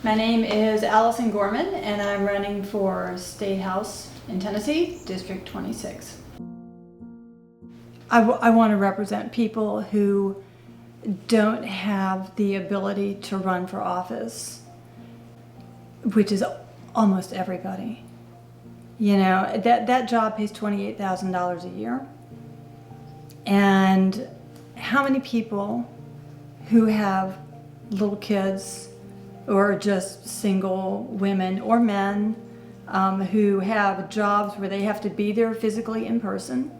My name is Allison Gorman, and I'm running for State House in Tennessee, District 26. I want to represent people who don't have the ability to run for office, which is almost everybody. You know, that job pays $28,000 a year. And how many people who have little kids or just single women or men who have jobs where they have to be there physically in person,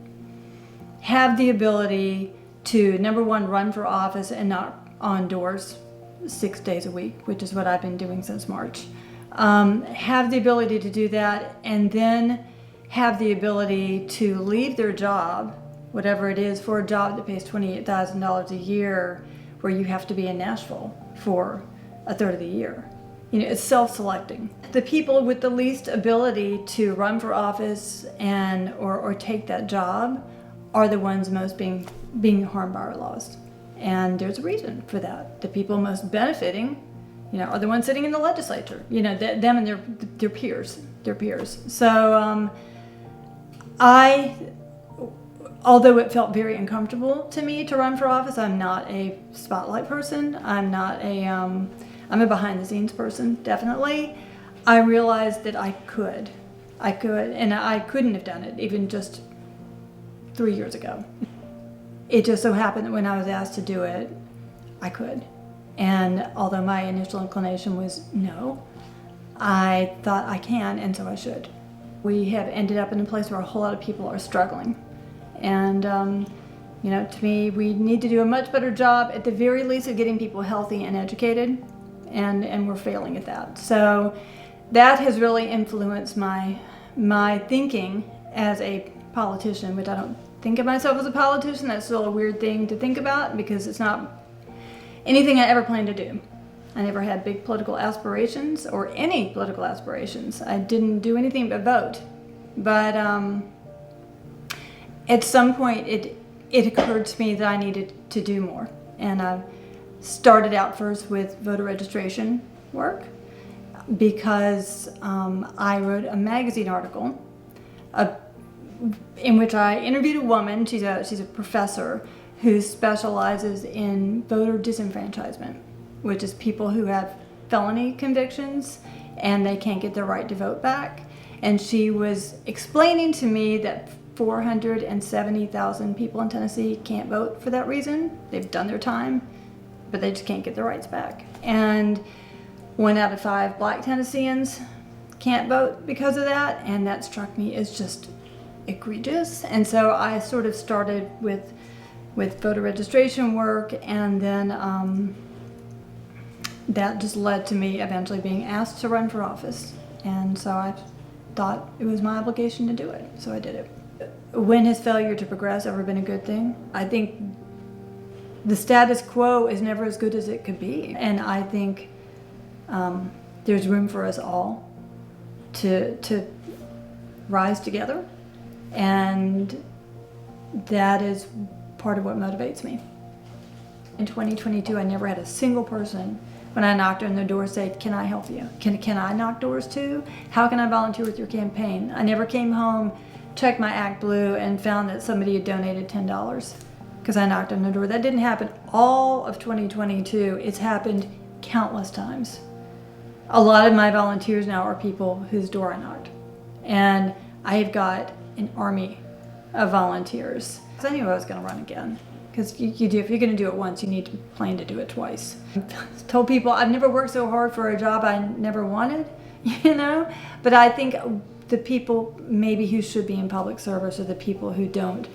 have the ability to, number one, run for office and knock on doors 6 days a week, which is what I've been doing since March. Have the ability to do that, and then have the ability to leave their job, whatever it is, for a job that pays $28,000 a year, where you have to be in Nashville for a third of the year. You know, it's self-selecting. The people with the least ability to run for office and or take that job are the ones most being harmed by our laws. And there's a reason for that. The people most benefiting, you know, are the ones sitting in the legislature. You know, them and their peers. So although it felt very uncomfortable to me to run for office, I'm not a spotlight person. I'm a behind the scenes person, definitely. I realized that I could, and I couldn't have done it even just 3 years ago. It just so happened that when I was asked to do it, I could. And although my initial inclination was no, I thought I can, and so I should. We have ended up in a place where a whole lot of people are struggling. And you know, to me, we need to do a much better job, at the very least, of getting people healthy and educated, and we're failing at that. So that has really influenced my thinking as a politician, which I don't think of myself as a politician. That's still a weird thing to think about, because it's not anything I ever planned to do. I never had big political aspirations, or any political aspirations. I didn't do anything but vote. But at some point, it occurred to me that I needed to do more. And I started out first with voter registration work, because I wrote a magazine article in which I interviewed a woman. She's a professor who specializes in voter disenfranchisement, which is people who have felony convictions and they can't get their right to vote back. And she was explaining to me that 470,000 people in Tennessee can't vote for that reason. They've done their time, but they just can't get their rights back. And 1 out of 5 black Tennesseans can't vote because of that, and that struck me as just egregious. And so I sort of started with voter registration work, and then that just led to me eventually being asked to run for office. And so I thought it was my obligation to do it, so I did it. When has failure to progress ever been a good thing? I think the status quo is never as good as it could be. And I think there's room for us all to rise together. And that is part of what motivates me. In 2022, I never had a single person, when I knocked on their door, say, "Can I help you? Can I knock doors too? How can I volunteer with your campaign?" I never came home, checked my ActBlue, and found that somebody had donated $10 because I knocked on their door. That didn't happen all of 2022. It's happened countless times. A lot of my volunteers now are people whose door I knocked. And I have got an army of volunteers. I knew I was going to run again, because if you're going to do it once, you need to plan to do it twice. I told people I've never worked so hard for a job I never wanted, you know? But I think the people maybe who should be in public service are the people who don't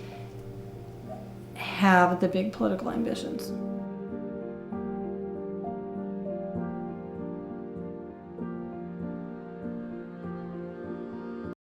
have the big political ambitions.